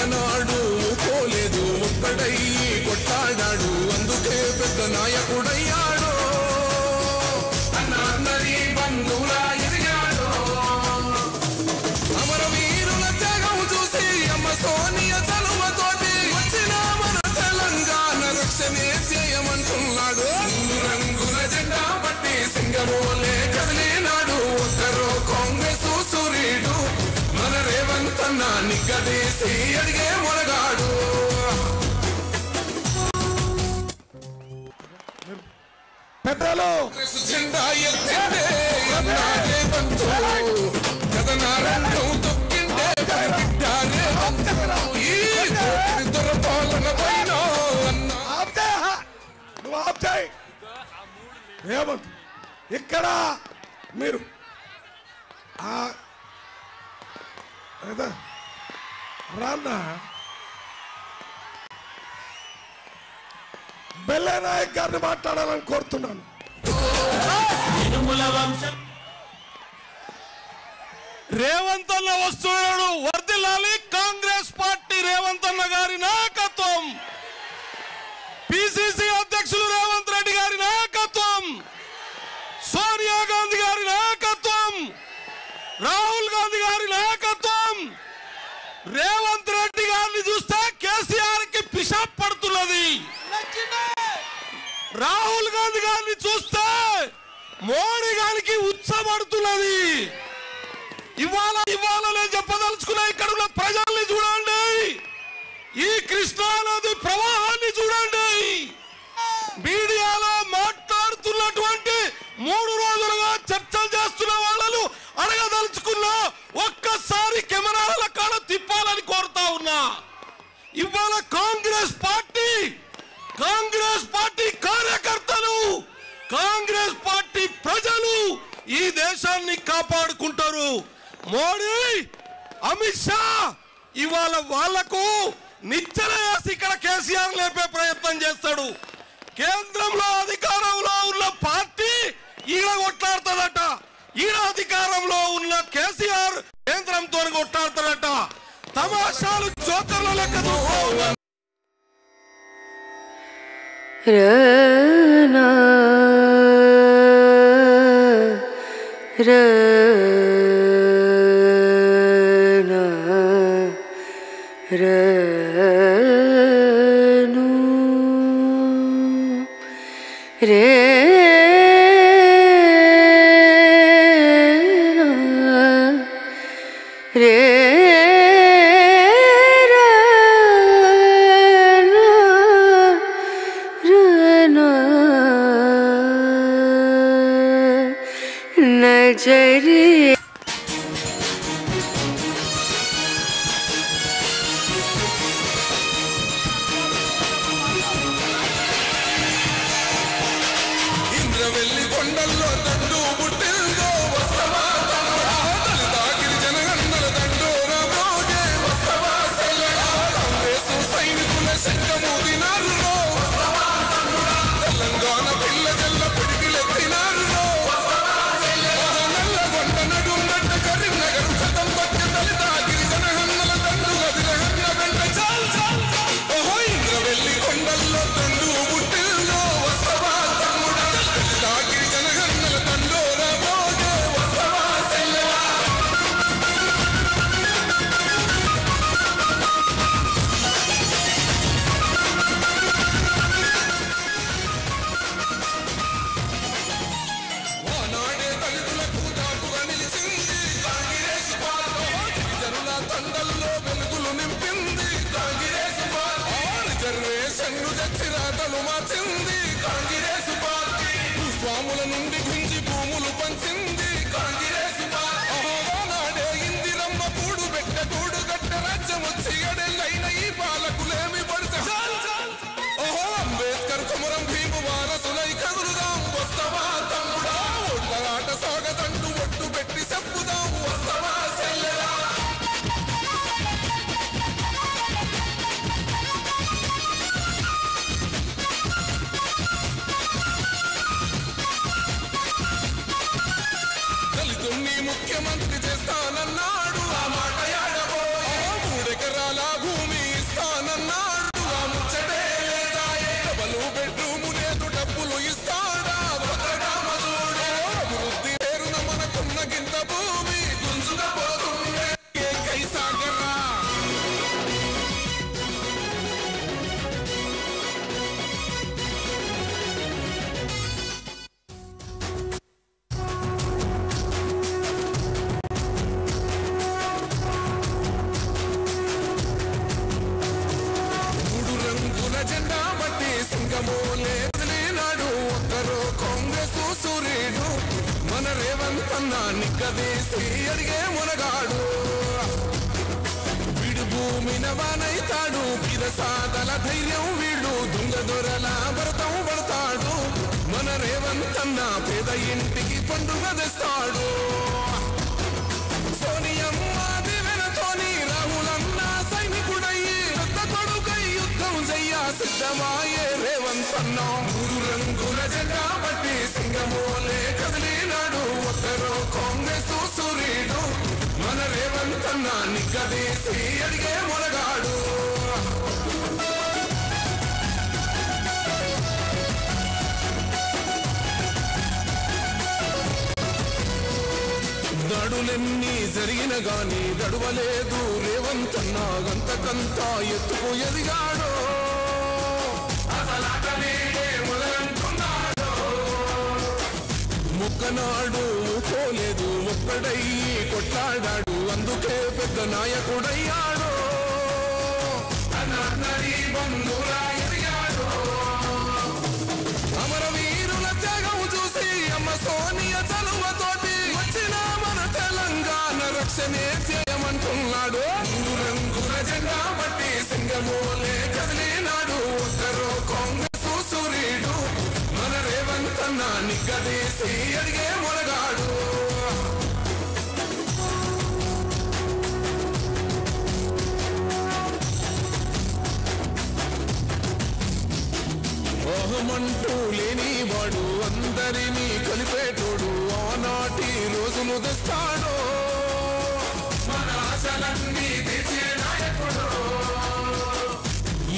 ఒకనాడు పోలేదు ఒక్కడయ్యి కొట్లాడాడు అందుకే పెద్ద నాయకుడయ్యాడు అన్నరి బంధువులా ఎదిగాడు అమరవీరుల త్యాగం చూసి అమ్మ సోనియ చలువతోటి వచ్చిన మన తెలంగాణ రక్షణే చేయమంటున్నాడు రంగుల జెండా పట్టి సింగమోలే కదిలినాడు ఒక్కరో కాంగ్రెస్ సూర్యుడు మన రేవంత్ అన్న నిగ్గదీసి అడిగే మొరగాడు పెద్దలు జెండా ఎత్తిండే అన్నా రేవంత్ కథనారంగం తొక్కిండే బిడ్డారే ఈ దొరపాలన పైన నువ్వు ఆప్తాయి రేవంత్ ఇక్కడ మీరు రాన్నా బెల్లే నాయక్ గారిని మాట్లాడాలని కోరుతున్నాను. రేవంత్ అన్న వస్తున్నాడు వర్ధిల్లాలి కాంగ్రెస్ పార్టీ రేవంత్ అన్న గారి నాయకత్వం పిసిసి అధ్యక్షులు రేవంత్ రెడ్డి గారి నాయకత్వం సోనియా గాంధీ గారి నాయకత్వం రాహుల్ గాంధీ గారి నాయకత్వం రేవంత్ రెడ్డి గారిని చూస్తే కేసీఆర్ కి పిషాప్ పడుతున్నది రాహుల్ గాంధీ గారిని చూస్తే మోడీ గారికి ఉత్సపడుతున్నది ఇవాళ నేను చెప్పదలుచుకున్నా ఇక్కడ ఉన్న ప్రజల్ని చూడండి ఈ కృష్ణానది ప్రవాహాన్ని చూడండి మీడియాలో మాట్లాడుతున్నటువంటి 3 రోజులుగా చర్చలు చేస్తున్న వాళ్ళను అడగదలుచుకున్నా ఒక్కసారి కెమెరాల కాడ తిప్పాలని కోరుతా ఉన్నా ఇవాళ కాంగ్రెస్ పార్టీ కార్యకర్తలు కాంగ్రెస్ పార్టీ ప్రజలు ఈ దేశాన్ని కాపాడుకుంటారు మోడీ అమిత్ షా ఇవాళ వాళ్లకు నిచ్చెన వేసి ఇక్కడ కేసీఆర్ లేపే ప్రయత్నం చేస్తాడు కేంద్రంలో అధికారంలో ఉన్న పార్టీ ఈడ కొట్లాడుతుందట ఈడ అధికారంలో ఉన్న కేసీఆర్ కేంద్రంతో కొట్లాడుతాడట తమాషాలు జోకర్ల లెక్క చూస్తాం ఇంద్రవెల్లి కొండల్లో దండు బుట్టిల్దో వస్తవా తమ్ముడా దళితాగిరి జనగణనల దండోరా మోగే వస్తవా సెల్లడా కాంగ్రెసు సైనికుల శంఖమూదినారు వస్తవా తమ్ముడా తెలంగాణ పిల్ల జల్ల పిడికిలెత్తినారు వస్తవా సెల్లడా నల్లగొండ నడున్నట్టు కరీంనగర్ కథం పక్క దళితాగిరి జనగణనల దండు గదిరహన్న వెంట చాల్ చాల్ ఓహో ఇంద్రవెల్లి కొండల్లో దండు బుట్టిల్దో వస్తవా తమ్ముడా దళితాగిరి జనగణనల దండోరా మోగే వస్తవా సెల్లడా వానాడే దళితులకు దాపుగా నిలిచింది కాంగ్రెస్ పార్టీ గిరిజనుల తండల్లో వెలుగులు నింపింది కాంగ్రెస్ పార్టీ రిజర్వేషన్లు తెచ్చి రాతలు మార్చింది కాంగ్రెస్ పార్టీ భూస్వాముల నుండి గుంజి భూములు పంచింది కాంగ్రెస్ పార్టీ వానాడే ఇందిరమ్మ కూడు పెట్ట కూడు గట్ట రాజ్యం వచ్చి ఎడెల్లైన ఈ పాలకులేమి పడత ఓహో అంబేద్కర్ కుమరం భీము వారసులై కదులుదాం వస్తవా తమ్ముడా ఒడ్లలాట సాగదంటూ ఒట్టు పెట్టి చెప్పుదాం వస్తవా సెల్లెలా దళితుణ్ణి ముఖ్యమంత్రి చేస్తానన్నాడు ఆ మాట యాడబోయే 3 ఎకరాల భూమి రేవంతన్న నిగ్గదీసి అడిగే మునగాడు వీడు భూమిన వానైతాడు బిరసాదల ధైర్యం వీళ్ళు దొంగ దొరల భరతం పడతాడు మన రేవంతన్న పేద ఇంటికి పండుగ తెస్తాడు సోనియమ్మ దివెనతోని రాహులన్న సైనికుడయ్యి పెద్ద కొడుకై యుద్ధం చెయ్య సిద్ధమాయే రేవంతన్న మూడు రంగుల జెండా బట్టి సింగమోలే కదిలినాడు ఒక్కరో కాంగ్రెస్ సూర్యుడు మన రేవంతన్న నిగ్గదీసి అడిగే మొనగాడు దడులెన్ని జరిగిన గాని దడువలేదు రేవంతన్న గంతకంతా ఎత్తుకు ఎదిగాడు ముక్కనాడు పోలేదు ఒక్కడయ్యి కొట్లాడాడు అందుకే పెద్ద నాయకుడయ్యాడు అమరవీరుల త్యాగం చూసి అమ్మ సోనియ చలువతోటి వచ్చిన మన తెలంగాణ రక్షణే చేయమంటున్నాడు మూడు రంగుల జెండా బట్టి సింగమోలే కదిలినాడు ఒక్కరో కాంగ్రెస్ సూర్యుడు మన రేవంతన్న నిగ్గదీసి అడిగే మొనగాడు ఓహమంటూ లేని వాడు అందరినీ కలిపేటోడు ఆనాటి రోజులు తెస్తాడు మన ఆశలన్నీ తీర్చే నాయకుడు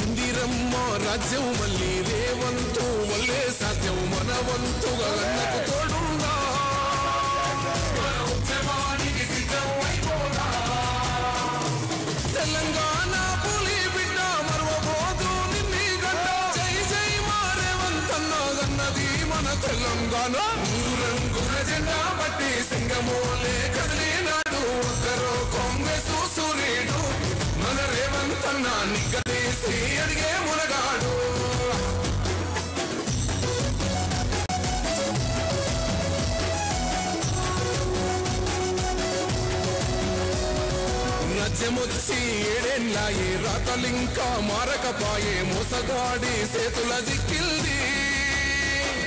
ఇందిరమ్మ రాజ్యం మళ్ళీ రేవంతు వల్లే సాధ్యం మన వంతుగా అన్నకు తోడుందా మన ఉద్యమానికి సిద్ధం అయిపోదా తెలంగాణ పులి బిడ్డ మరవబోదు నిన్ని గడ్డ జై జై మా రేవంతన్న గన్నది మన తెలంగాణ మూడు రంగుల జెండా బట్టి సింగమోలే కదిలినాడు ఒక్కరో కాంగ్రెస్ సూర్యుడు మన రేవంతన్న నిగ్గదీసి అడిగే మునగాడు రాజ్యమొచ్చి ఏడేళ్ళాయే రాతలింకా మారకపాయే మోసగాడి చేతుల జిక్కిల్ది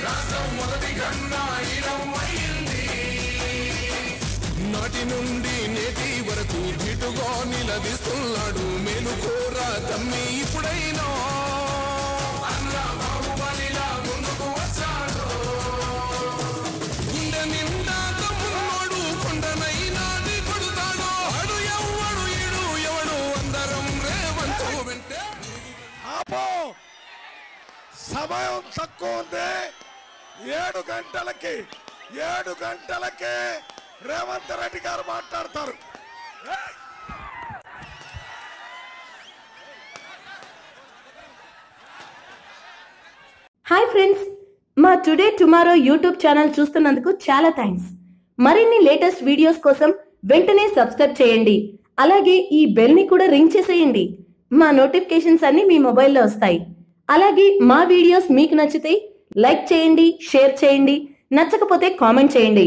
రాష్ట్రం మొదటి కన్నా ఈడమైంది నాటి నుండి నేటి వరకు ధీటుగా నిలదీస్తున్నాడు మేలుకోరా తమ్మి ఇప్పుడైనా అన్న బాహుబలిలా ముందుకు వచ్చాడు గుండె నిండా తమ్ముడు కొండనైనా కొడుతాడు అడు ఎవడు ఈడు ఎవడు అందరం రేవంతు వెంటే ఆపో సమయం తక్కువ ఉంది 7 గంటలకి రేవంత్ రెడ్డి గారు మాట్లాడతారు హాయ్ ఫ్రెండ్స్, మా టుడే టుమారో యూట్యూబ్ ఛానల్ చూస్తున్నందుకు చాలా థ్యాంక్స్. మరిన్ని లేటెస్ట్ వీడియోస్ కోసం వెంటనే సబ్స్క్రైబ్ చేయండి. అలాగే ఈ బెల్ ని కూడా రింగ్ చేసేయండి. మా నోటిఫికేషన్స్ అన్ని మీ మొబైల్లో వస్తాయి. అలాగే మా వీడియోస్ మీకు నచ్చితే లైక్ చేయండి, షేర్ చేయండి, నచ్చకపోతే కామెంట్ చేయండి.